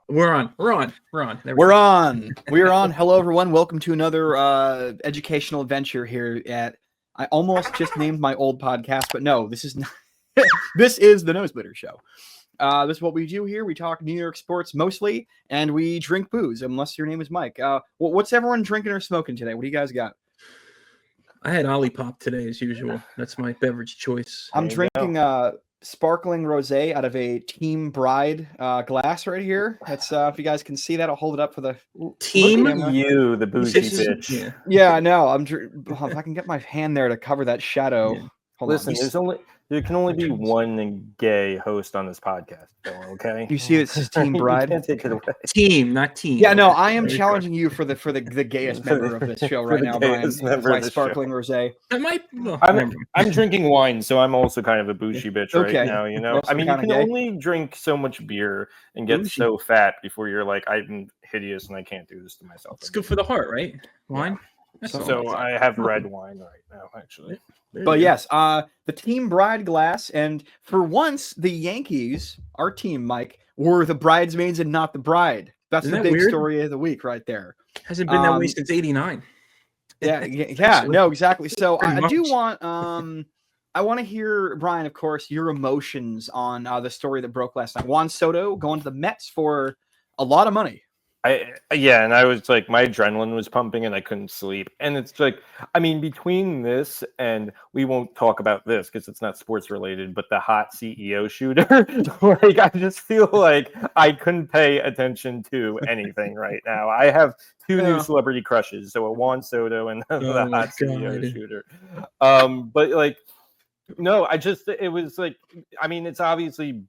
We're on. We're on. Hello, everyone. Welcome to another educational adventure here at. I almost just named my old podcast, but no, this is not. This is the Nosebleeders show. This is what we do here. We talk New York sports mostly, and we drink booze, unless your name is Mike. What's everyone drinking or smoking today? What do you guys got? I had Olipop today, as usual. That's my beverage choice. I'm drinking sparkling rosé out of a Team Bride glass right here. That's if you guys can see that, I'll hold it up for the team. You, the bougie bitch. Yeah, I know. If I can get my hand there to cover that shadow. Yeah. Listen, there can only be one gay host on this podcast, okay? You see, it's Team Bride. You can't take it away. Team, not team. Yeah, no, I am challenging you for the gayest member of this show right now, Brian. My sparkling rosé. I'm drinking wine, so I'm also kind of a bougie bitch right now. You know, I mean, you can only drink so much beer and get so fat before you're like, I'm hideous and I can't do this to myself. It's good for the heart, right? Wine. Yeah. So I have red wine right now, actually. But yes, the Team Bride glass, and for once, the Yankees, our team, Mike, were the bridesmaids and not the bride. That's the big story of the week, right there. Hasn't been that way since '89. Yeah, no, exactly. So I do want, I want to hear, Brian, of course, your emotions on the story that broke last night. Juan Soto going to the Mets for a lot of money. And I was like, my adrenaline was pumping and I couldn't sleep. And it's like, I mean, between this and we won't talk about this because it's not sports related, but the hot CEO shooter, like I just feel like I couldn't pay attention to anything right now. I have two new celebrity crushes, so a Juan Soto and the hot CEO shooter. But like, no, it was like, I mean, it's obviously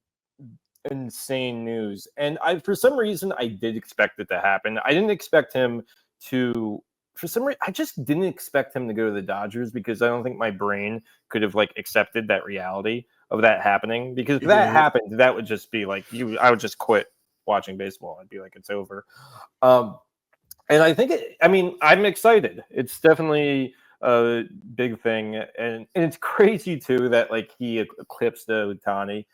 insane news, and for some reason I did expect it to happen. I didn't expect him to, for some reason I just didn't expect him to go to the Dodgers, because I don't think my brain could have like accepted that reality of that happening, because if that happened, that would just be like I would just quit watching baseball. I'd be like, it's over. And I think I'm excited. It's definitely a big thing, and it's crazy too that like he eclipsed Ohtani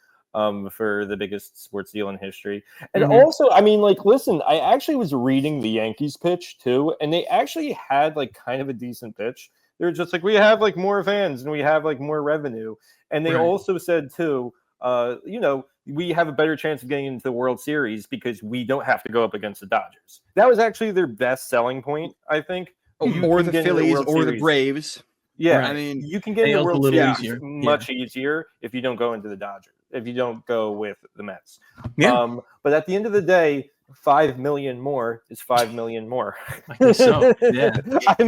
for the biggest sports deal in history. And also, I mean, like, listen, I actually was reading the Yankees pitch too, and they actually had like kind of a decent pitch. They were just like, we have like more fans and we have like more revenue. And they also said too, we have a better chance of getting into the World Series because we don't have to go up against the Dodgers. That was actually their best selling point, I think. Or the Phillies or the Braves. Yeah, I mean, you can get in the World Series much easier if you don't go into the Dodgers, if you don't go with the Mets. Yeah. But at the end of the day, 5 million more is 5 million more. I guess so. Yeah. I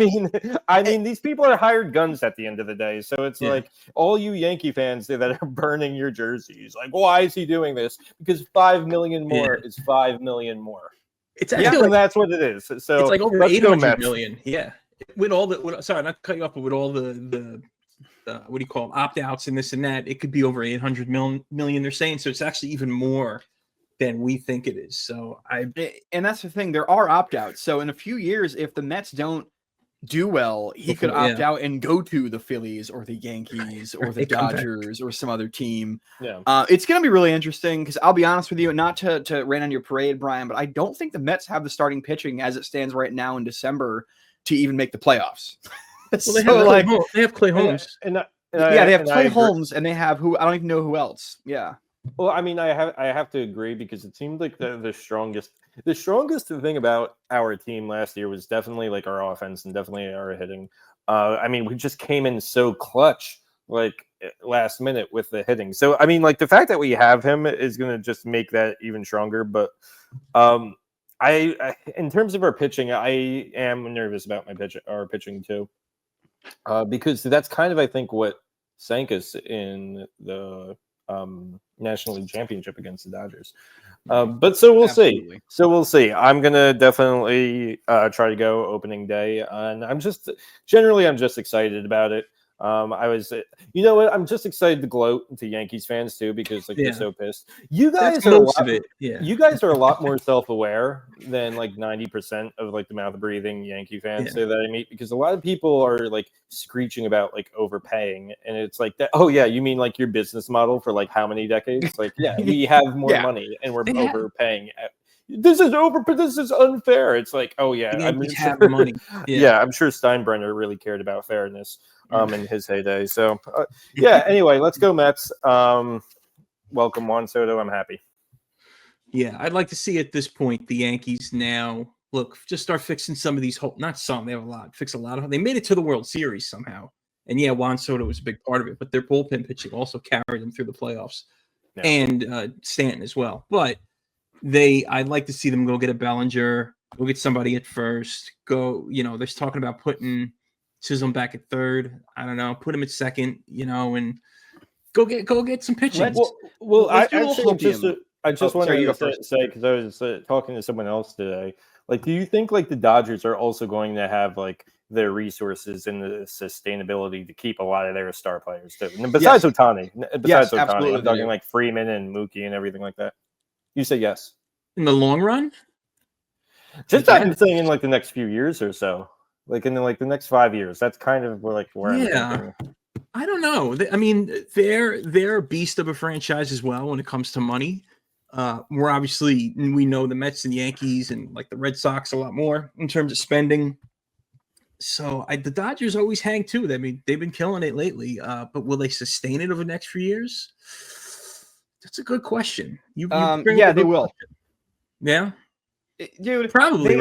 mean, these people are hired guns at the end of the day. So it's like all you Yankee fans that are burning your jerseys. Like, why is he doing this? Because 5 million more is 5 million more. It's actually like, that's what it is. So it's like over 800 million. Yeah. With all the sorry, not to cut you off, but with all the what do you call them, opt-outs and this and that, it could be over 800 million. They're saying, so it's actually even more than we think it is. So and that's the thing, there are opt-outs. So in a few years, if the Mets don't do well, he could opt out and go to the Phillies or the Yankees or the Dodgers or some other team. Yeah, it's going to be really interesting because I'll be honest with you, not to rain on your parade, Brian, but I don't think the Mets have the starting pitching as it stands right now in December to even make the playoffs. Well, they have Clay Holmes. They have Clay Holmes, and they have I don't even know who else. Yeah. Well, I mean, I have to agree, because it seemed like the strongest thing about our team last year was definitely like our offense and definitely our hitting. I mean, we just came in so clutch, like last minute with the hitting. So I mean, like the fact that we have him is going to just make that even stronger. But I in terms of our pitching, I am nervous about our pitching too, because that's kind of, I think, what sank us in the National League Championship against the Dodgers. But so we'll see. I'm gonna definitely try to go opening day, and I'm just excited about it. You know what? I'm just excited to gloat to Yankees fans too, because like they're so pissed. You guys are a lot more self-aware than like 90% of like the mouth breathing Yankee fans that I meet, because a lot of people are like screeching about like overpaying, and it's like that. Oh yeah, you mean like your business model for like how many decades? Like we have more money and we're overpaying. this is over, but this is unfair. It's like, oh yeah, the Yankees have the money. Yeah, I'm sure Steinbrenner really cared about fairness in his heyday. So yeah. Anyway, let's go Mets. Welcome Juan Soto. I'm happy. Yeah, I'd like to see at this point the Yankees now just start fixing some of these not some, they have a lot, fix a lot of. They made it to the World Series somehow, and yeah, Juan Soto was a big part of it, but their bullpen pitching also carried them through the playoffs, and Stanton as well. But I'd like to see them go get a Bellinger, go get somebody at first, they're talking about putting Chisholm back at third. I don't know, put him at second, and go get some pitching. I just wanted to say, because I was talking to someone else today, like, do you think like the Dodgers are also going to have like their resources and the sustainability to keep a lot of their star players too? And besides Ohtani, I'm talking like Freeman and Mookie and everything like that. You say yes. In the long run? Just I'm saying in like the next few years or so. Like in the next 5 years. That's kind of where I'm thinking. I don't know. I mean, they're a beast of a franchise as well when it comes to money. We know the Mets and Yankees and like the Red Sox a lot more in terms of spending. So the Dodgers always hang too. I mean, they've been killing it lately. But will they sustain it over the next few years? That's a good question. They will. Yeah. Dude, probably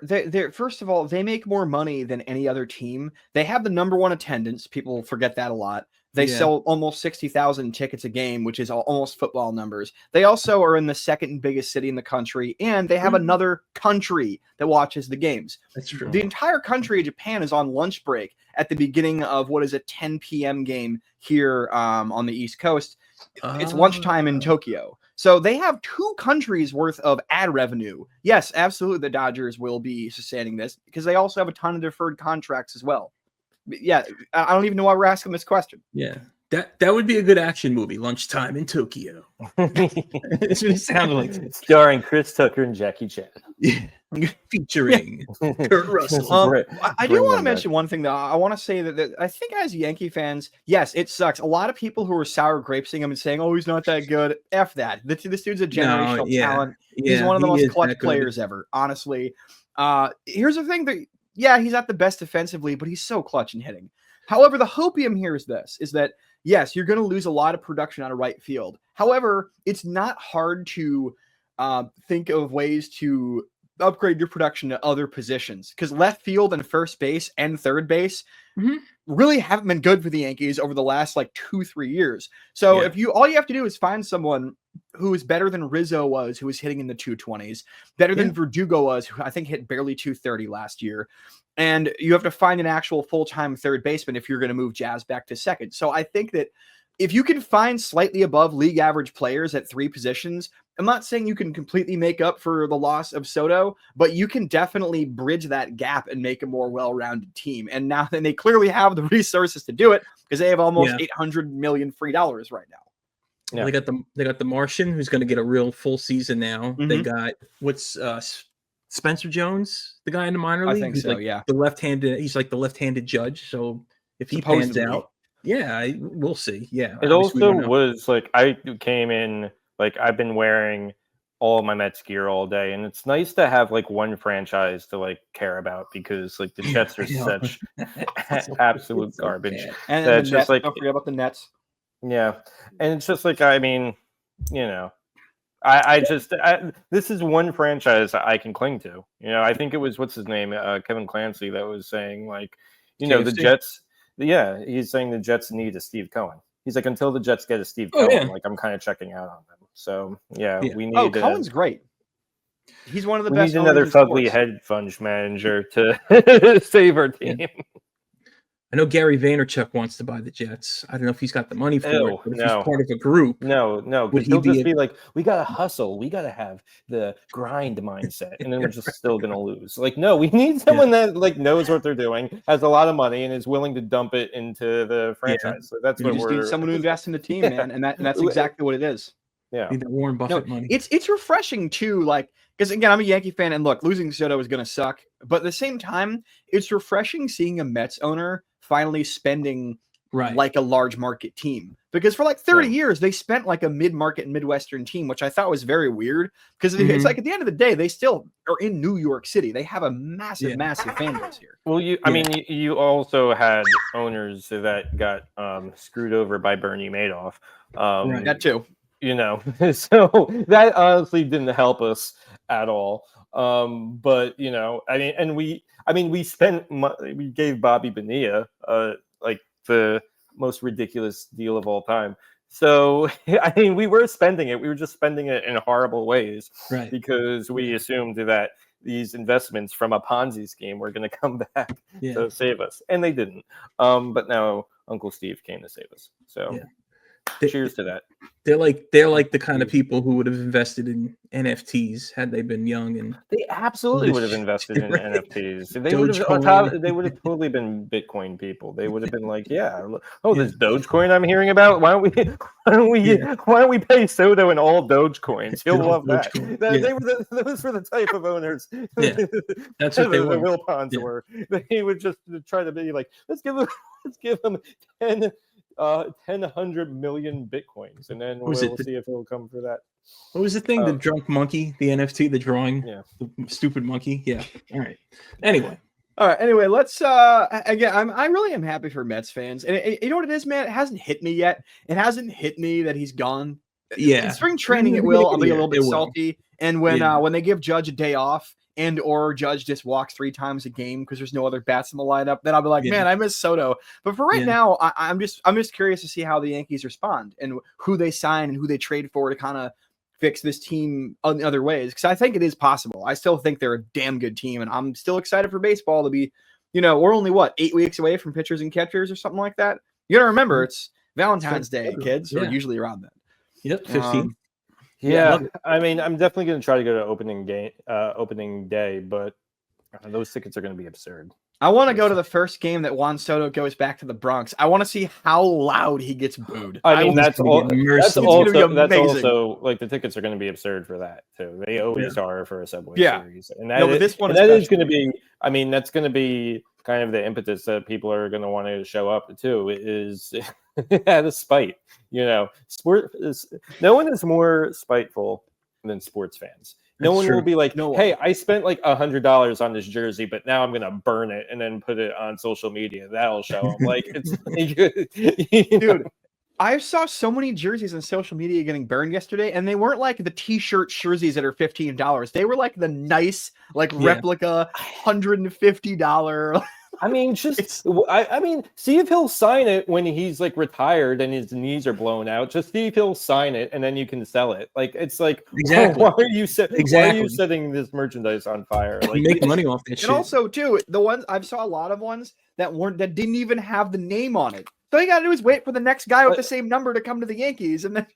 they're first of all, they make more money than any other team. They have the number one attendance. People forget that a lot. They sell almost 60,000 tickets a game, which is almost football numbers. They also are in the second biggest city in the country, and they have another country that watches the games. That's true. The entire country of Japan is on lunch break at the beginning of what is a 10 p.m. game here on the East Coast. It's lunchtime in Tokyo. So they have 2 countries worth of ad revenue. Yes, absolutely, the Dodgers will be sustaining this because they also have a ton of deferred contracts as well. Yeah, I don't even know why we're asking this question. Yeah, that would be a good action movie, Lunchtime in Tokyo. That's what it sounded like. Starring Chris Tucker and Jackie Chan. Yeah. Featuring Kurt Russell. I do want to mention one thing, though. I want to say that I think as Yankee fans, yes, it sucks. A lot of people who are sour grapesing him and saying, oh, he's not that good. F that. This dude's a generational talent. He's one of the most clutch players ever, honestly. Here's the thing that, he's not the best defensively, but he's so clutch in hitting. However, the hopium here is that, yes, you're going to lose a lot of production out of right field. However, it's not hard to think of ways to upgrade your production to other positions, because left field and first base and third base really haven't been good for the Yankees over the last like 2-3 years. So if all you have to do is find someone who is better than Rizzo was, who was hitting in the 220s, better than Verdugo was, who I think hit barely 230 last year. And you have to find an actual full-time third baseman if you're going to move Jazz back to second. So I think that if you can find slightly above league average players at 3 positions, I'm not saying you can completely make up for the loss of Soto, but you can definitely bridge that gap and make a more well-rounded team. And now then they clearly have the resources to do it because they have almost $800 million free dollars right now. Yeah. They got the Martian, who's going to get a real full season now. They got Spencer Jones, the guy in the minor league. I think so. The left-handed. He's like the left-handed judge. So if he pans out, we'll see. Yeah. It also was like I came in. Like, I've been wearing all my Mets gear all day, and it's nice to have, like, one franchise to, like, care about because, like, the Jets are such absolute garbage. And the Nets, just, like, don't forget about the Nets. Yeah. And it's just, like, I mean, you know, this is one franchise I can cling to. You know, I think it was, what's his name, Kevin Clancy, that was saying, like, you know, the Jets, he's saying the Jets need a Steve Cohen. He's like, until the Jets get a Steve Cohen, like, I'm kind of checking out on them. So, we need... Cohen's great. He's one of the best. We need another fugly head fund manager to save our team. I know Gary Vaynerchuk wants to buy the Jets. I don't know if he's got the money for it, but if he's part of a group. No. He'll just be like, we got to hustle. We got to have the grind mindset. And then we're just still going to lose. Like, no, we need someone that like knows what they're doing, has a lot of money, and is willing to dump it into the franchise. So that's what we're... need someone to invest in the team, man. And that's exactly what it is. Yeah. Need that Warren Buffett money. It's refreshing, too, like, because, again, I'm a Yankee fan, and look, losing Soto is going to suck. But at the same time, it's refreshing seeing a Mets owner finally spending like a large market team. Because for like 30 years, they spent like a mid-market Midwestern team, which I thought was very weird. Because it's like at the end of the day, they still are in New York City. They have a massive, massive fan base here. Well, I mean, you also had owners that got screwed over by Bernie Madoff. That too. You know, so that honestly didn't help us at all. But you know, we gave Bobby Bonilla like the most ridiculous deal of all time. So I mean, we were spending it. We were just spending it in horrible ways, because we assumed that these investments from a Ponzi scheme were going to come back to save us, and they didn't. But now Uncle Steve came to save us. So cheers to that. They're like the kind of people who would have invested in NFTs had they been young, and they absolutely would have invested in NFTs. They would have totally been Bitcoin people. They would have been like, this Dogecoin I'm hearing about. Why don't we pay Soto in all Dogecoins? He'll love that. Those were the type of owners. That's what they were. The Wilpons were. They would just try to be like, let's give them 100 million Bitcoins, and then we'll see if it'll come for that. What was the thing? The drunk monkey, the NFT, the drawing, the stupid monkey. Yeah. All right. Anyway, let's again. I really am happy for Mets fans, and you know what it is, man. It hasn't hit me yet. It hasn't hit me that he's gone. Yeah. In spring training, it will. I'll be a little bit salty, and when they give Judge a day off, or Judge just walks 3 times a game because there's no other bats in the lineup, then I'll be like, man, I miss Soto. But for right now, I'm just curious to see how the Yankees respond and who they sign and who they trade for to kind of fix this team in other ways. Because I think it is possible. I still think they're a damn good team, and I'm still excited for baseball to be, we're only 8 weeks away from pitchers and catchers or something like that. You got to remember, it's Valentine's Day, kids, or usually around that. Yep, 15. I mean, I'm definitely going to try to go to opening day, but those tickets are going to be absurd. I want to go to the first game that Juan Soto goes back to the Bronx. I want to see how loud he gets booed. I mean, that's also like the tickets are going to be absurd for that too. They always are for a Subway series, and this one is going to be. I mean, that's going to be kind of the impetus that people are going to want to show up to. Is out of spite. Sport is, no one is more spiteful than sports fans. No one will be like, hey, I spent like $100 on this jersey, but now I'm gonna burn it and then put it on social media. That'll show them. Like, it's dude. I saw so many jerseys on social media getting burned yesterday, and they weren't like the t-shirt jerseys that are $15. They were like the nice, replica $150. I mean, I mean, see if he'll sign it when he's like retired and his knees are blown out. Just see if he'll sign it, and then you can sell it. Like, it's like, why are you setting this merchandise on fire? Like, make money off that shit. And also, too, the ones I saw a lot of ones that didn't even have the name on it. So all you gotta do is wait for the next guy with the same number to come to the Yankees, and then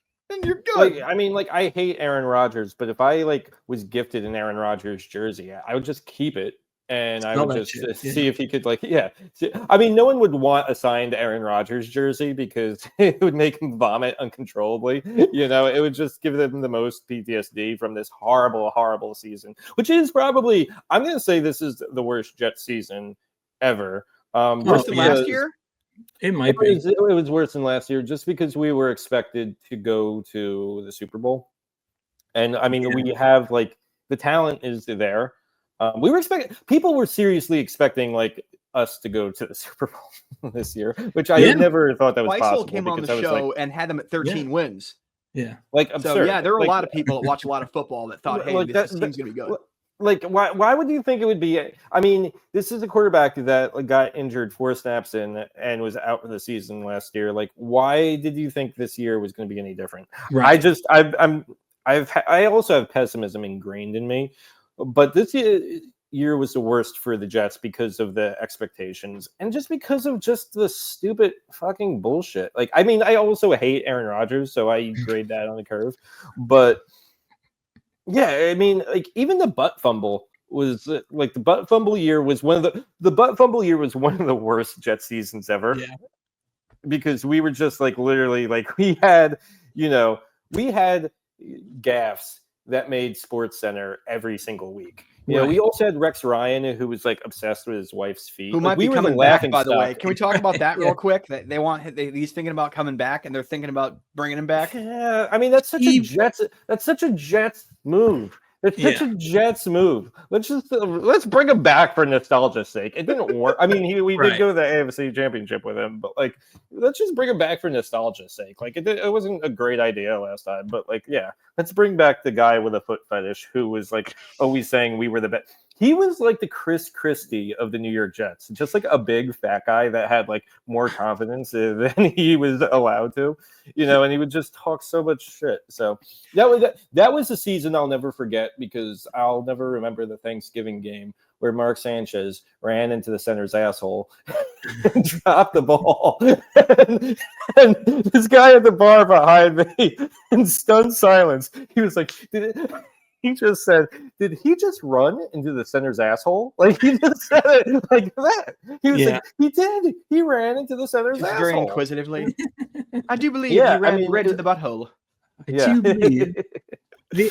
you're good. I mean, I hate Aaron Rodgers, but if I was gifted an Aaron Rodgers jersey, I would just keep it. And I would just see if he could I mean, no one would want a signed Aaron Rodgers jersey because it would make him vomit uncontrollably. It would just give them the most PTSD from this horrible, horrible season, which is probably, I'm going to say this is the worst Jets season ever. Worse than last year? It might be. It was worse than last year just because we were expected to go to the Super Bowl. And I mean, we have the talent is there. People were seriously expecting us to go to the Super Bowl this year, which I never thought that was possible. Came on the show and had them at 13 wins. Yeah, absurd. So there were a lot of people that watch a lot of football that thought, "Hey, this team's gonna be good." Why would you think it would be? I mean, this is a quarterback that got injured 4 snaps in and was out for the season last year. Why did you think this year was going to be any different? Right. I also have pessimism ingrained in me. But this year was the worst for the Jets because of the expectations and just because of just the stupid fucking bullshit. I mean, I also hate Aaron Rodgers, so I grade that on the curve. But yeah, I mean, even the butt fumble was the butt fumble year was one of the worst Jets seasons ever. Yeah. Because we were just literally we had gaffes that made SportsCenter every single week. You know, we also had Rex Ryan, who was like obsessed with his wife's feet. Who might we be were coming the back, laughing by the stock. way. Can we talk about that real quick? He's thinking about coming back, and they're thinking about bringing him back. Yeah, I mean that's such a Jets move. It's such a Jets move. Let's bring him back for nostalgia's sake. It didn't work. I mean, we did go to the AFC Championship with him, but like, let's just bring him back for nostalgia's sake. Like, it wasn't a great idea last time, but like, yeah, let's bring back the guy with a foot fetish who was like always saying we were the best. He was like the Chris Christie of the New York Jets, just like a big fat guy that had like more confidence than he was allowed to, you know, and he would just talk so much shit. So that was a season I'll never forget, because I'll never remember the Thanksgiving game where Mark Sanchez ran into the center's asshole and dropped the ball. and this guy at the bar behind me, in stunned silence, he was like, he just said, "Did he just run into the center's asshole?" Like, he just said it like that. He was like, "He did. He ran into the center's asshole." Very inquisitively. I do believe he ran right to the butthole.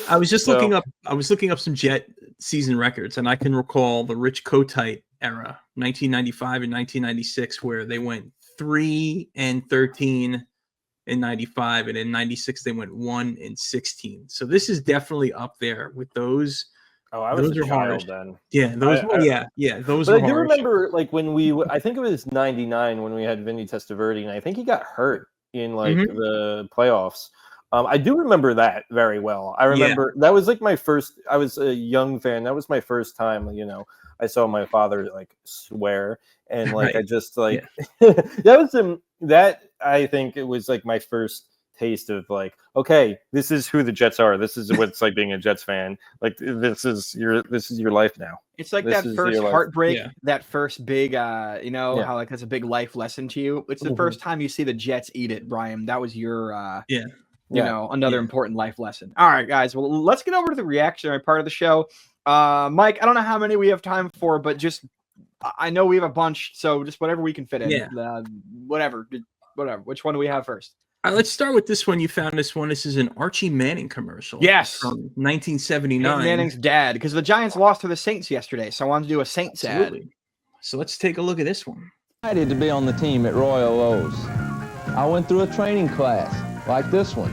I was just looking up. I was looking up some Jet season records, and I can recall the Rich Kotite era, 1995 and 1996, where they went 3-13. In 95, and in 96 they went 1-16. So this is definitely up there with those. Oh, I was a child then. Yeah, those. Those. But I do remember, like, when I think it was 99 when we had Vinny Testaverde, and I think he got hurt in like the playoffs. I do remember that very well. I remember that was like my first. I was a young fan. That was my first time. You know, I saw my father like swear, and like I just like that I think it was like my first taste of like, okay, this is who the Jets are. This is what it's like being a Jets fan. Like, this is your life now. It's like that first heartbreak, that first big, how like that's a big life lesson to you. It's the first time you see the Jets eat it, Brian. That was your, another important life lesson. All right, guys. Well, let's get over to the reactionary part of the show. Mike, I don't know how many we have time for, but just, I know we have a bunch, so just whatever we can fit in. Yeah. Whatever. Which one do we have first? Let's start with this one. You found this one. This is an Archie Manning commercial. Yes. From 1979. Manning's dad, because the Giants lost to the Saints yesterday, so I wanted to do a Saints ad. So let's take a look at this one. Excited to be on the team at Royal O's. I went through a training class like this one,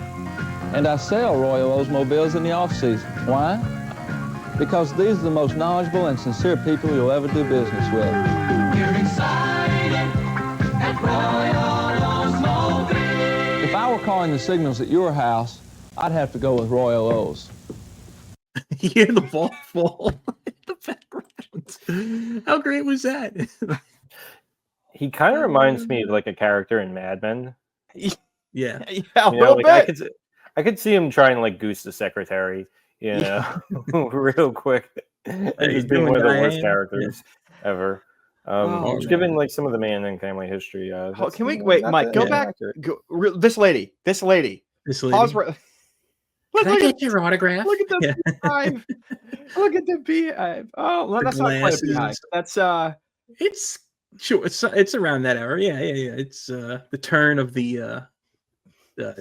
and I sell Royal Oldsmobiles in the off-season. Why? Because these are the most knowledgeable and sincere people you'll ever do business with. You're excited at Royal Oldsmobile. If I were calling the signals at your house, I'd have to go with Royal O's. You hear the ball fall in the background. How great was that? He kind of reminds me of like a character in Mad Men. Yeah, a little bit. I could see him trying to like goose the secretary, real quick. He's been one of the worst characters ever. Given like some of the Man and Family history. Can we wait, Mike? Go back. This lady. Pause. Can I get your autograph? Look at the beehive. Look at the beehive. Oh, well, that's not quite a beehive. That's It's sure. It's around that era. Yeah. It's the turn of the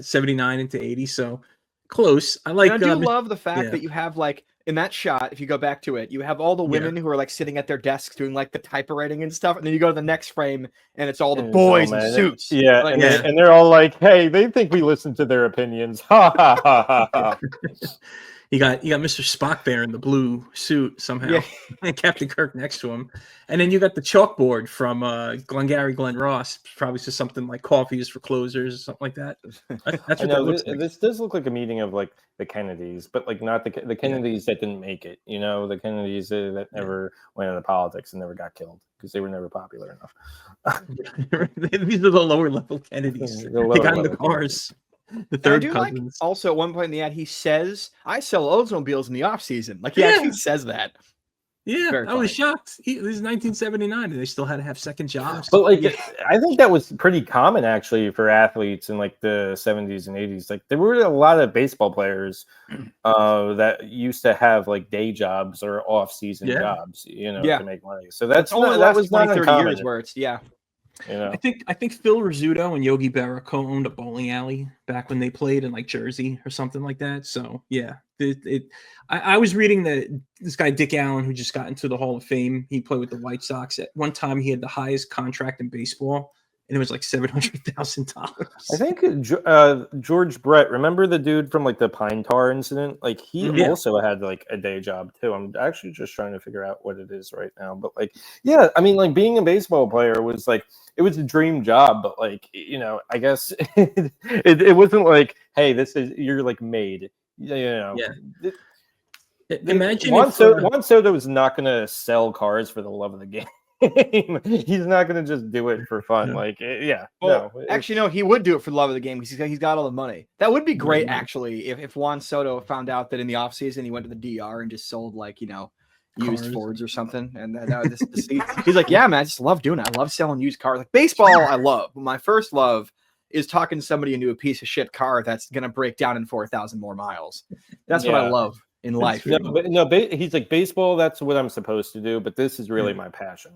79 into 80. So close. I like. And I do love the fact that you have like in that shot. If you go back to it, you have all the women who are like sitting at their desks doing like the typewriting and stuff, and then you go to the next frame, and it's all the boys in suits. Yeah, like, and they're all like, "Hey, they think we listen to their opinions." Ha ha ha ha. You got Mr. Spock there in the blue suit somehow, and Captain Kirk next to him, and then you got the chalkboard from Glengarry Glen Ross, probably just something like coffee is for closers or something like that. That's what that looks like. This does look like a meeting of like the Kennedys, but like not the Kennedys that didn't make it. You know, the Kennedys that never went into politics and never got killed because they were never popular enough. These are the lower level Kennedys. They got in the cars. The third cousins. Like, also, at one point in the ad, he says, "I sell Oldsmobiles in the off season." Like he actually says that. Yeah, I was shocked. This is 1979, and they still had to have second jobs. But like, I think that was pretty common actually for athletes in like the 70s and 80s. Like there were a lot of baseball players that used to have like day jobs or off-season jobs, to make money. So that was not 30 uncommon. years where it's You know? I think Phil Rizzuto and Yogi Berra co-owned a bowling alley back when they played in like Jersey or something like that. So yeah, I was reading that this guy Dick Allen, who just got into the Hall of Fame, he played with the White Sox. At one time, he had the highest contract in baseball, and it was like $700,000. I think George Brett, remember the dude from like the Pine Tar incident? Like he also had like a day job too. I'm actually just trying to figure out what it is right now. But like, yeah, I mean, like being a baseball player was like, it was a dream job, but like, you know, I guess it wasn't like, hey, you're like made, you know. Yeah. Imagine Juan Soto was not going to sell cars for the love of the game. He's not going to just do it for fun. Actually, no, he would do it for the love of the game because he's got all the money. That would be great, actually, if Juan Soto found out that in the offseason he went to the DR and just sold, like, you know, used Fords or something. And he's like, yeah, man, I just love doing it. I love selling used cars. Like baseball, I love. But my first love is talking somebody into a piece of shit car that's going to break down in 4,000 more miles. That's what I love in life. He's like, baseball, that's what I'm supposed to do, but this is really my passion.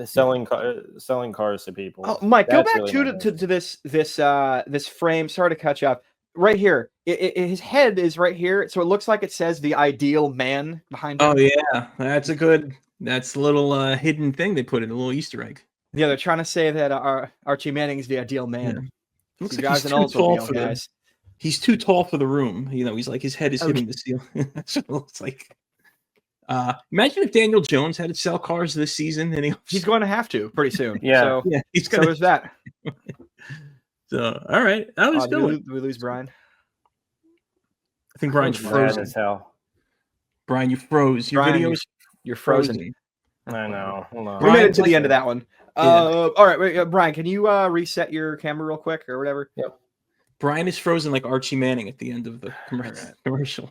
Selling cars to people. Oh, Mike, go back to this frame. Sorry to cut you off. Right here, his head is right here, so it looks like it says "the ideal man" behind him. Oh yeah, that's a little hidden thing they put in, a little Easter egg. Yeah, they're trying to say that Archie Manning is the ideal man. Yeah. Looks he like drives an Oldsmobile, guys. He's too tall for the room. You know, he's like his head is hitting the ceiling. That's what it looks like. Imagine if Daniel Jones had to sell cars this season, and he's going to have to pretty soon. Yeah, he's gonna. So there's that. So all right, that was good. We lose Brian. I think Brian's frozen as hell. Brian, you froze. Your video's you're frozen. I know. Hold on. We made it to the end of that one. All right, wait, Brian, can you reset your camera real quick or whatever? Yep. Brian is frozen like Archie Manning at the end of the commercial.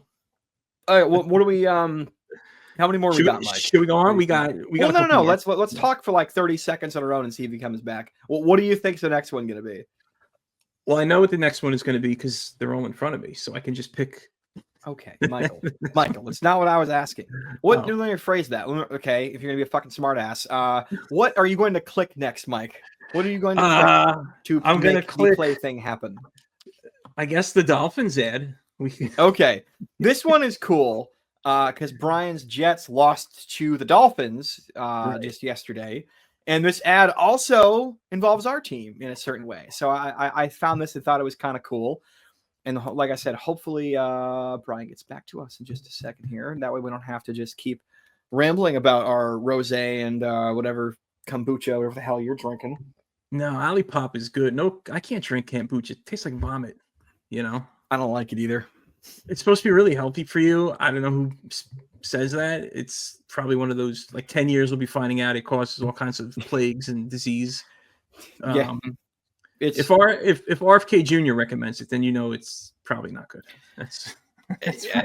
All right, what do we how many more we got, Mike? Should we go on? We got no. Let's talk for like 30 seconds on our own and see if he comes back. Well, what do you think's the next one going to be? Well, I know what the next one is going to be because they're all in front of me, so I can just pick. Okay, Michael. Michael, it's not what I was asking. What? Let me rephrase that. Okay, if you're going to be a fucking smartass, what are you going to click next, Mike? What are you going to click I'm going to click the play thing happen? I guess the Dolphins ad. Okay, this one is cool because Brian's Jets lost to the Dolphins just yesterday. And this ad also involves our team in a certain way. So I found this and thought it was kind of cool. And like I said, hopefully Brian gets back to us in just a second here. And that way we don't have to just keep rambling about our rosé and whatever kombucha, whatever the hell you're drinking. No, Olipop is good. No, I can't drink kombucha. It tastes like vomit, you know? I don't like it either. It's supposed to be really healthy for you. I don't know who says that. It's probably one of those, like 10 years we'll be finding out it causes all kinds of plagues and disease. If RFK Jr. recommends it, then you know it's probably not good. That's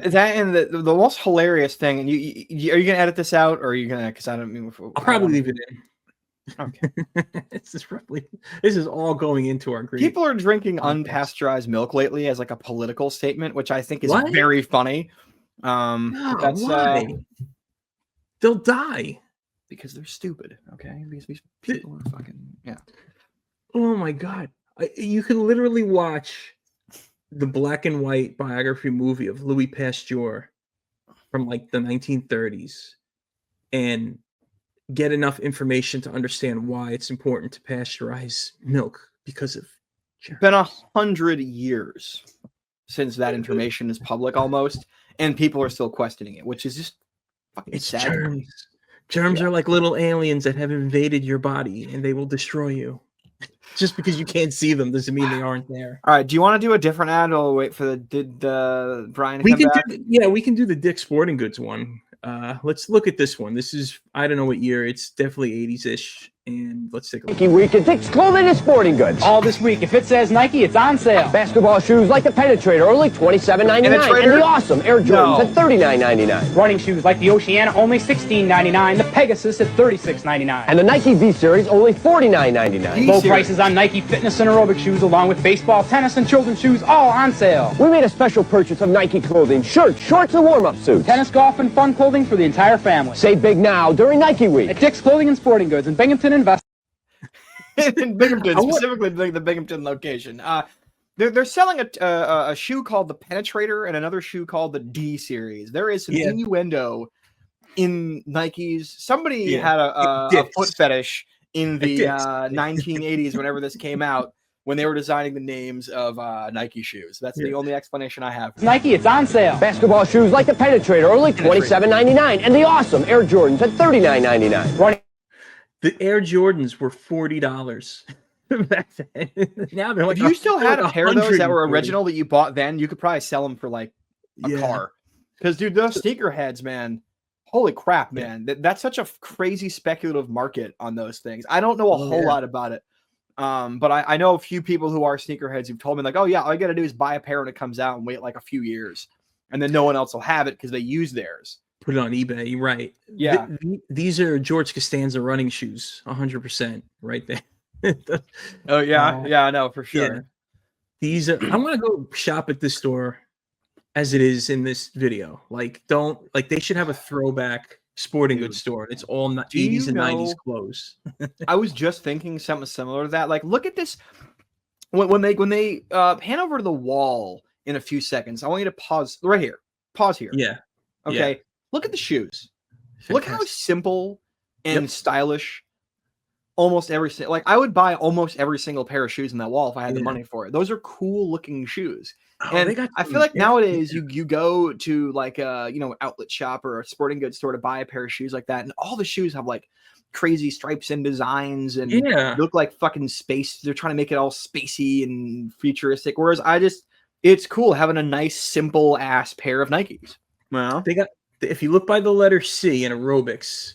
that. And the most hilarious thing, and are you gonna edit this out, or are you gonna? Because I don't mean. I'll probably leave it in. Okay. This is all going into our great. People are drinking unpasteurized milk lately as like a political statement, which I think is very funny. Why? They'll die because they're stupid. Okay, because these people are fucking Oh my god! You can literally watch the black and white biography movie of Louis Pasteur from like the 1930s and get enough information to understand why it's important to pasteurize milk because of it's been 100 years since that information is public almost, and people are still questioning it, which is just fucking sad. Germs are like little aliens that have invaded your body and they will destroy you. Just because you can't see them doesn't mean they aren't there. All right, do you want to do a different ad or wait for the Brian to come back? We can do the Dick's Sporting Goods one. Let's look at this one. This is, I don't know what year. It's definitely 80s-ish. And let's take a look. Nike Week at Dick's Clothing and Sporting Goods. All this week. If it says Nike, it's on sale. Basketball shoes like the Penetrator, only $27.99. And the awesome Air Jordans at $39.99. Running shoes like the Oceana, only $16.99. The Pegasus at $36.99. And the Nike V-Series, only $49.99. Low prices on Nike fitness and aerobic shoes, along with baseball, tennis, and children's shoes, all on sale. We made a special purchase of Nike clothing, shirts, shorts, and warm-up suits. Tennis, golf, and fun clothing for the entire family. Save big now during Nike Week. At Dick's Clothing and Sporting Goods in Binghamton. in Binghamton, specifically the Binghamton location. They're selling a shoe called the Penetrator and another shoe called the D series. There is some innuendo in Nikes. Somebody had a foot fetish in the 1980s whenever this came out, when they were designing the names of Nike shoes. That's the only explanation I have. Nike, it's on sale. Basketball shoes like the Penetrator, only $27.99, and the awesome Air Jordans at $39.99. The Air Jordans were $40 back then. Now they're like, if you still had a pair of those that were original that you bought then, you could probably sell them for like a car. Because dude, those sneakerheads, man. Holy crap, man. That's such a crazy speculative market on those things. I don't know a whole lot about it. But I know a few people who are sneakerheads who've told me like, oh yeah, all you got to do is buy a pair when it comes out and wait like a few years. And then no one else will have it because they use theirs. Put it on eBay, right? Yeah. These are George Costanza running shoes, 100% right there. Oh yeah. Yeah, I know for sure. Yeah. These are, I want to go shop at this store as it is in this video. Like, they should have a throwback sporting goods store. It's all 80s and 90s clothes. I was just thinking something similar to that. Like, look at this. When they pan over to the wall in a few seconds, I want you to pause right here. Pause here. Yeah. Okay. Yeah. Look at the shoes. Fantastic. Look how simple and stylish. Almost I would buy almost every single pair of shoes in that wall if I had the money for it. Those are cool looking shoes. And I feel like nowadays you go to like a outlet shop or a sporting goods store to buy a pair of shoes like that, and all the shoes have like crazy stripes and designs and look like fucking space. They're trying to make it all spacey and futuristic. Whereas it's cool having a nice simple ass pair of Nikes. Well, if you look by the letter C in aerobics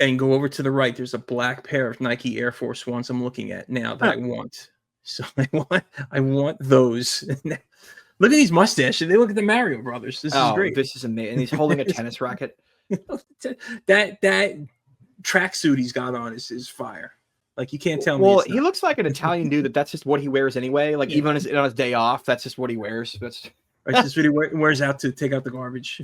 and go over to the right, there's a black pair of Nike Air Force Ones I'm looking at now that I want. So I want those. Look at these mustaches. They look at the Mario Brothers. This is great. This is amazing. And he's holding a tennis racket. That tracksuit he's got on is fire. Like, you can't tell me. Well, he looks like an Italian dude that's just what he wears anyway. Like even on his day off, that's just what he wears. That's just what he wears out to take out the garbage.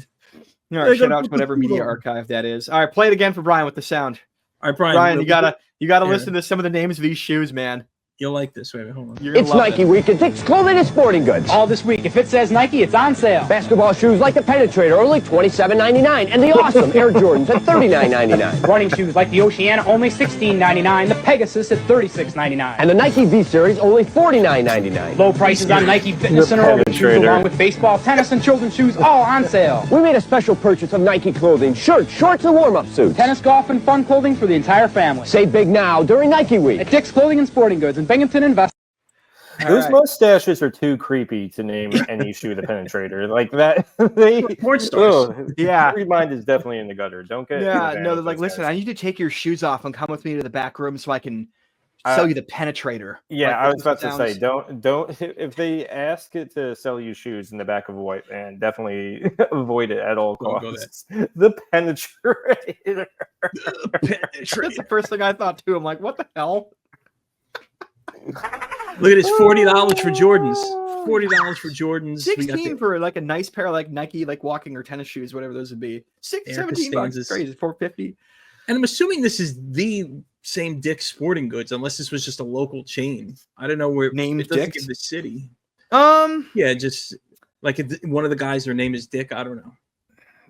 All right, shout out to whatever media archive that is. All right, play it again for Brian with the sound. All right, Brian. Brian, you gotta listen to some of the names of these shoes, man. You'll like this. Wait, hold on. It's Nike Week at Dick's Clothing and Sporting Goods. All this week. If it says Nike, it's on sale. Basketball shoes like the Penetrator, only $27.99. And the awesome Air Jordans at $39.99. Running shoes like the Oceana, only $16.99. The Pegasus at $36.99. And the Nike V Series, only $49.99. Low prices on Nike fitness and aerobic shoes, along with baseball, tennis, and children's shoes, all on sale. We made a special purchase of Nike clothing, shirts, shorts, and warm-up suits. Tennis, golf, and fun clothing for the entire family. Save big now during Nike Week at Dick's Clothing and Sporting Goods in Binghamton Invest. Those mustaches are too creepy to name any shoe the Penetrator. Like that, porn stars. Your mind is definitely in the gutter. Don't get. Yeah, no, they're like, listen, I need you to take your shoes off and come with me to the back room so I can sell you the Penetrator. Yeah, like, I was about to say, don't. If they ask it to sell you shoes in the back of a white van, definitely avoid it at all costs. The Penetrator. That's the first thing I thought too. I'm like, what the hell? Look at this, $40 for Jordans. $40 for Jordans. $16 for like a nice pair of like Nike like walking or tennis shoes, whatever those would be. $17 bucks. Crazy. $4.50. And I'm assuming this is the same Dick's Sporting Goods, unless this was just a local chain. I don't know where named Dick's in the city. Yeah, just like one of the guys, their name is Dick. I don't know.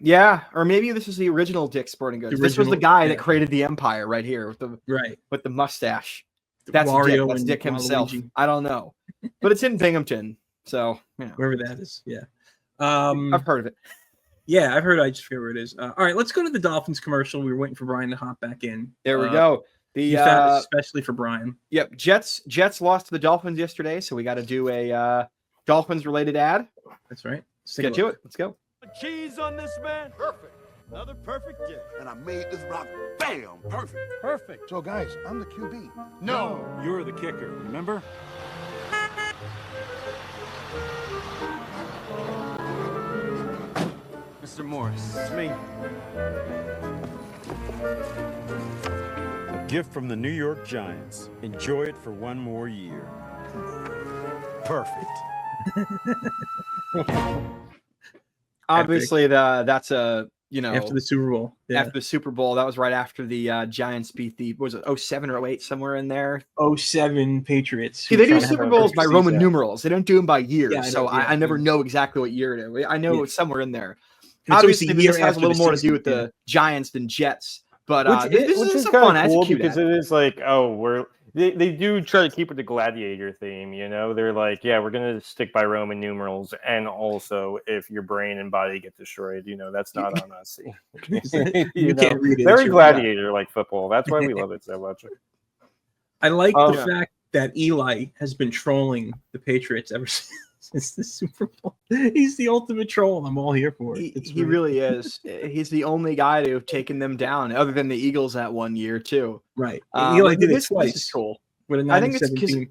Yeah, or maybe this is the original Dick's Sporting Goods. This was the guy that created the empire right here with the mustache. That's Mario. That's Dick himself. Waluigi. I don't know, but it's in Binghamton, so wherever that is. Yeah, I've heard of it. Yeah, I've heard. I just forget where it is. All right, let's go to the Dolphins commercial. We were waiting for Brian to hop back in. There we go. Especially for Brian. Yep, Jets lost to the Dolphins yesterday, so we got to do a Dolphins related ad. That's right. Let's get to it. Let's go. Cheese on this, man. Perfect. Another perfect day. And I made this rock, bam, perfect. Perfect. So, guys, I'm the QB. No, you're the kicker, remember? Mr. Morris. It's me. A gift from the New York Giants. Enjoy it for one more year. Perfect. Obviously, that's a after the Super Bowl. Yeah. After the Super Bowl, that was right after the Giants beat the, what was it, 07 or 08, somewhere in there? 07 Patriots. See, they do Super Bowls by Roman numerals. They don't do them by years. Yeah, so I never know exactly what year it is. I know it's somewhere in there. It's obviously, this has a little more to do with the Giants than Jets. But this is kind of cool because it is like, they do try to keep it the gladiator theme, They're like, yeah, we're gonna stick by Roman numerals, and also if your brain and body get destroyed, that's not on us. You can't read it. Very gladiator like football. That's why we love it so much. I like the fact that Eli has been trolling the Patriots ever since the Super Bowl. He's the ultimate troll, and I'm all here for it. He really is. He's the only guy to have taken them down, other than the Eagles that one year too. Right. Eli did it twice. This is cool. With a I think it's because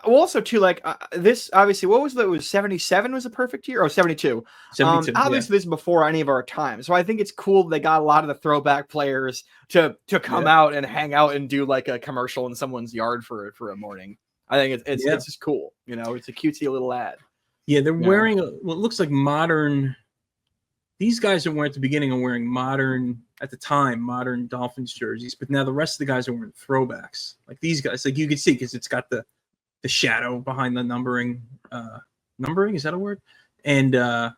also too, like this. Obviously, what was that? Was 77 was a perfect year, or 72? 72. Obviously, this is before any of our time, so I think it's cool they got a lot of the throwback players to come out and hang out and do like a commercial in someone's yard for a morning. I think it's just cool. It's a cutesy little ad. Yeah, they're wearing what looks like modern. These guys are wearing at the beginning are wearing modern Dolphins jerseys, but now the rest of the guys are wearing throwbacks. Like these guys, like you can see because it's got the shadow behind the numbering. Numbering, is that a word? And I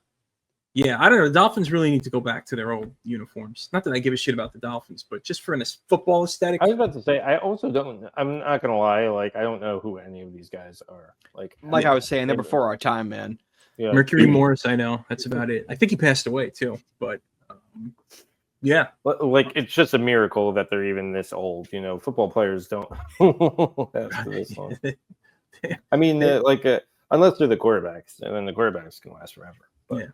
don't know. The Dolphins really need to go back to their old uniforms. Not that I give a shit about the Dolphins, but just for a football aesthetic. I was about to say, I also don't. I'm not gonna lie. Like, I don't know who any of these guys are. Like I was saying, they're before our time, man. Yeah. Mercury Morris, I know. That's about it. I think he passed away too. But yeah, like it's just a miracle that they're even this old. Football players don't have this long. I mean, unless they're the quarterbacks, and then the quarterbacks can last forever. But. Yeah.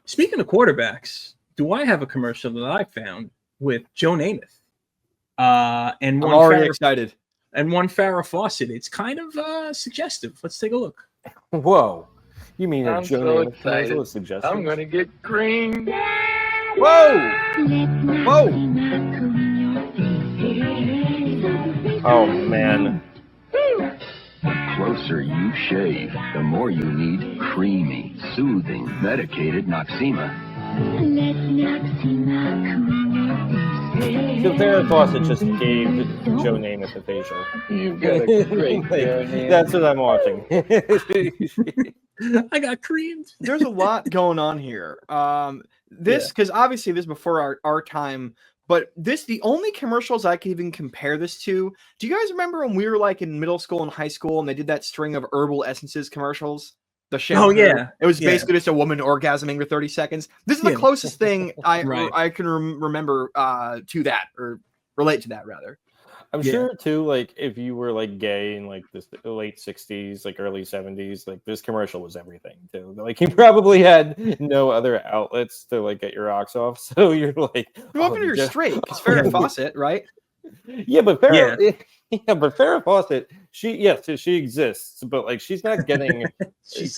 Speaking of quarterbacks, do I have a commercial that I found with Joe Namath? And I'm already excited. And one Farrah Fawcett. It's kind of suggestive. Let's take a look. Whoa. You mean I'm Joe so Namath excited. was suggestive? I'm going to get creamed. Whoa! Whoa! Oh, man. The closer you shave, the more you need creamy, soothing, medicated Noxzema. So Farrah Fawcett just gave Joe Namath a facial. You've got a great That's what I'm watching. I got creamed. There's a lot going on here. Because obviously this is before our time, but the only commercials I could even compare this to. Do you guys remember when we were like in middle school and high school and they did that string of herbal essences commercials? The shampoo. Oh yeah, it was basically just a woman orgasming for 30 seconds. This is the closest thing I can remember to that, or relate to that rather. I'm sure too, like if you were like gay in like the late 60s, like early 70s, like this commercial was everything too. Like you probably had no other outlets to like get your rocks off, so you're like, well, you're straight because Farrah Fawcett, right? Yeah, but Farrah Fawcett, she exists, but like she's not getting she's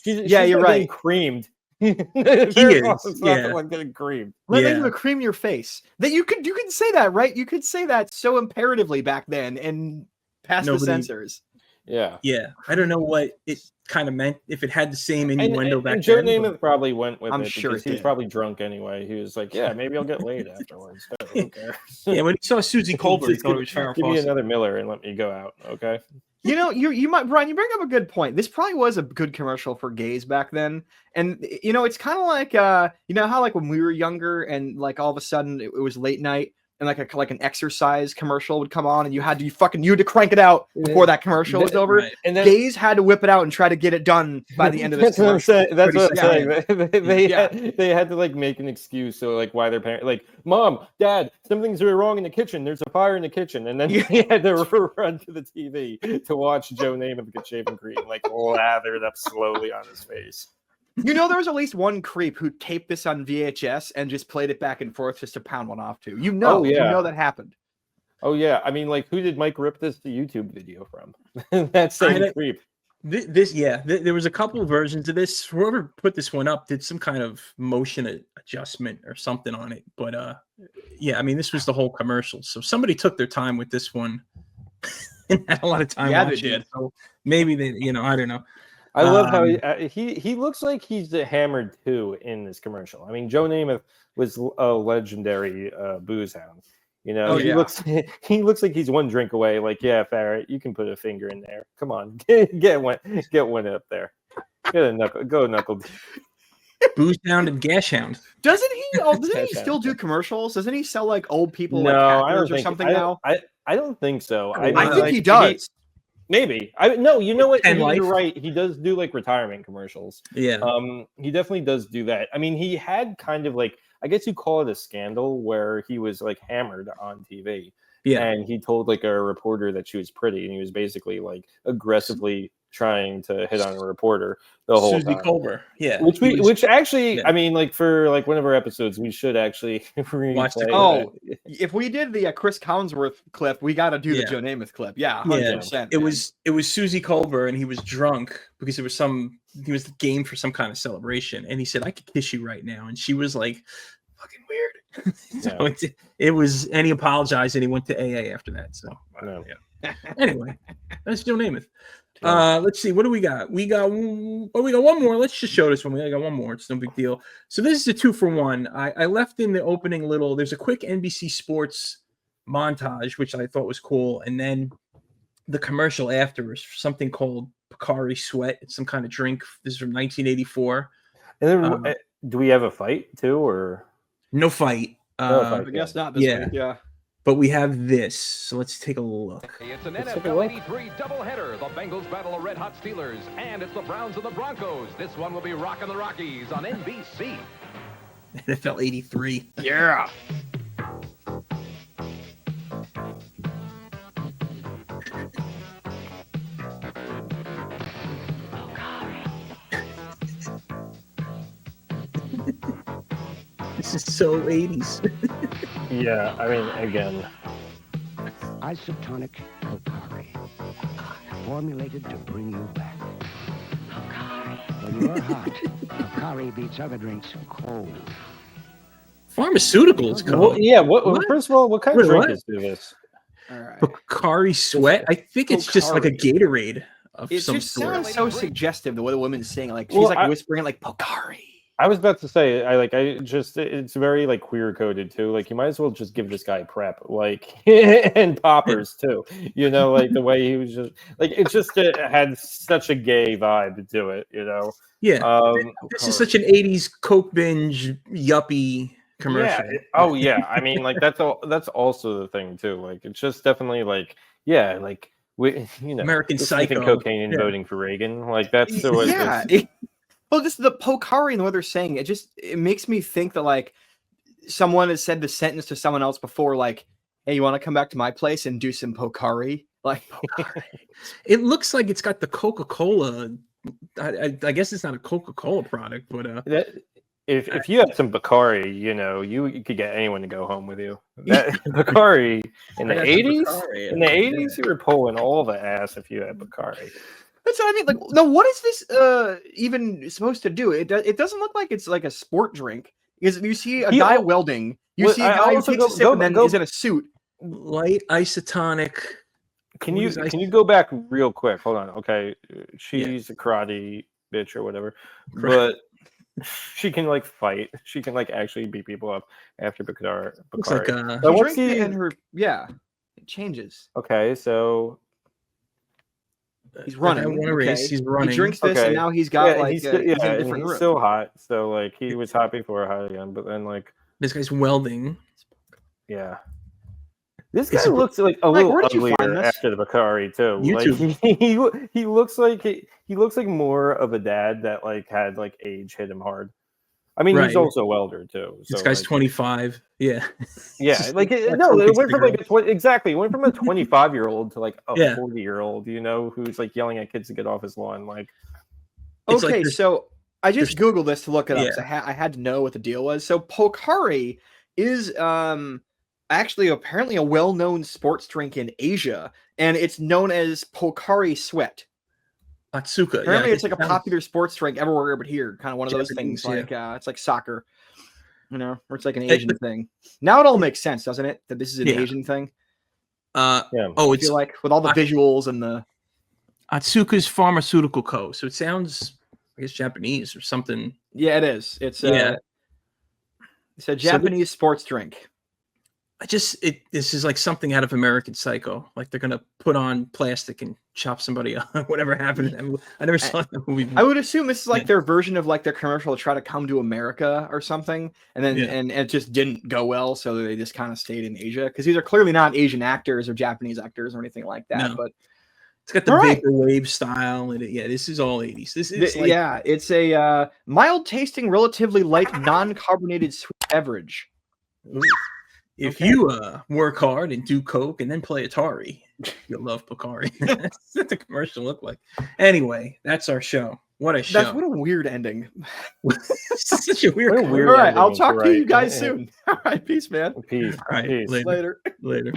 you're right. Creamed. He is. Not the one getting creamed. Let me cream your face. That you could say that, right? You could say that so imperatively back then and pass the censors. Yeah. Yeah. I don't know what it kind of meant, if it had the same innuendo back then. Joe Namath probably went with I'm it sure because he was probably drunk anyway. He was like, yeah, maybe I'll get laid afterwards. Who cares? Yeah, when he saw Susie Colbert, he thought it was Farrah Give me Fawcett. another Miller and let me go out, okay? You might, Brian, you bring up a good point. This probably was a good commercial for gays back then. And, it's kind of like, how like when we were younger and like all of a sudden it was late night and like an exercise commercial would come on and you had to crank it out before that commercial was over. Right. And then gays had to whip it out and try to get it done by the end of this commercial. That's what I'm saying. They had to like make an excuse. So like why their parents, like, Mom, Dad, something's wrong in the kitchen. There's a fire in the kitchen. And then he had to run to the TV to watch Joe Namath get shaving cream, like lathered up slowly on his face. There was at least one creep who taped this on VHS and just played it back and forth just to pound one off to. You know that happened. Oh yeah, I mean, like, who did Mike rip this YouTube video from? That same creep. There was a couple of versions of this. Whoever put this one up did some kind of motion adjustment or something on it. But I mean, this was the whole commercial. So somebody took their time with this one and had a lot of time watching it. So maybe they, I don't know. I love how he looks like he's hammered too in this commercial. I mean, Joe Namath was a legendary booze hound. You know, he looks like he's one drink away. Like, yeah, Farrah, you can put a finger in there. Come on, get one up there. Get a knuckle, go knuckle. Booze hound and gas hound. Doesn't he still do commercials? Doesn't he sell like old people No, like I don't or think, something now? I don't think so. I think he does. Maybe. No, you know what? And You're right. He does do like retirement commercials. Yeah. He definitely does do that. I mean, he had kind of like, I guess you call it a scandal where he was like hammered on TV. Yeah. And he told like a reporter that she was pretty, and he was basically like aggressively trying to hit on a reporter the whole Susie time. Colbert. Yeah. Which actually, I mean, like for like one of our episodes, we should actually watch the if we did the Chris Collinsworth clip, we got to do the Joe Namath clip. Yeah, 100%. It was Susie Colbert, and he was drunk because he was game for some kind of celebration, and he said, "I could kiss you right now," and she was like, "Fucking weird." So it was, and he apologized, and he went to AA after that. So anyway, that's Joe Namath. Let's see. What do we got? We got one more. Let's just show this one. We got one more. It's no big deal. So this is a 2-for-1. I left in the opening there's a quick NBC Sports montage, which I thought was cool. And then the commercial after is something called Pocari Sweat. It's some kind of drink. This is from 1984. And then do we have a fight too, or no fight? I guess not this week. Yeah. But we have this, so let's take a look. It's an NFL 83 doubleheader. The Bengals battle the Red Hot Steelers, and it's the Browns and the Broncos. This one will be rocking the Rockies on NBC. NFL 83. Yeah. This is so 80s. Yeah, I mean, again. Isotonic Pocari. Formulated to bring you back. Pocari. When you're hot, Pocari beats other drinks cold. Pharmaceuticals, First of all, what kind of drink is this? All right. Pocari Sweat? I think it's just like a Gatorade of it some just sort. sounds so suggestive the way the woman is saying, like she's whispering it like Pocari. I was about to say, it's very like queer coded too. Like you might as well just give this guy prep, like and poppers too. You know, like the way he was just like it had such a gay vibe to it. You know. Yeah. This is such an 80s Coke binge yuppie commercial. Yeah. I mean, like that's also the thing too. Like it's just definitely like American Psycho, cocaine and voting for Reagan. Like that's the way. Well, just the Pocari and the way they're saying it makes me think that like someone has said the sentence to someone else before, like, "Hey, you want to come back to my place and do some Pocari?" Like, it looks like it's got the Coca-Cola. I guess it's not a Coca-Cola product, but if you had some Pocari, you know, you could get anyone to go home with you. Pocari in the 80s, you were pulling all the ass if you had Pocari. That's what I mean. Like, no, what is this even supposed to do? It doesn't look like it's like a sport drink. Because you see a guy welding, you see a guy who takes a sip and then is in a suit. Light isotonic. Can you go back real quick? Hold on. Okay, she's a karate bitch or whatever, but she can like fight. She can like actually beat people up after Pocari. Looks like it changes. Okay, so. He's running. He's running. He drinks this, and now he's got he's in a different room. Still hot. So like he was hot before hot again, but then like this guy's welding. Yeah, this guy looks like a little uglier after the Pocari too. He looks like more of a dad that like had like age hit him hard. I mean, he's also a welder too. So, this guy's 25. Yeah. Yeah. Like, it went from like it went from a 25-year-old to like a 40-year-old, you know, who's like yelling at kids to get off his lawn. Like, okay, so I just Googled this to look it up. So I had to know what the deal was. So Pocari is actually apparently a well-known sports drink in Asia, and it's known as Pocari Sweat. Atsuka. Apparently, it's like a popular sports drink everywhere but here. Kind of one of those things, like it's like soccer, you know, or it's like an Asian thing. Now it all makes sense, doesn't it? That this is an Asian thing. Oh, I feel like with all the visuals and the. Otsuka's Pharmaceutical Co. So it sounds, I guess, Japanese or something. Yeah, it is. It's it's a Japanese sports drink. This is like something out of American Psycho. Like they're gonna put on plastic and chop somebody up. Whatever happened. I never saw that movie. I would assume this is like their version of like their commercial to try to come to America or something, and then and it just didn't go well, so they just kind of stayed in Asia because these are clearly not Asian actors or Japanese actors or anything like that. No. But it's got the vaporwave style, and this is all 80s. This is it's a mild tasting, relatively light, non-carbonated sweet beverage. If you work hard and do coke and then play Atari, you'll love Pocari. That's what the commercial looked like. Anyway, that's our show. What a show! What a weird ending. Such a weird. All right, I'll talk to you guys soon. All right, peace, man. Peace. All right, Peace. Later. Later.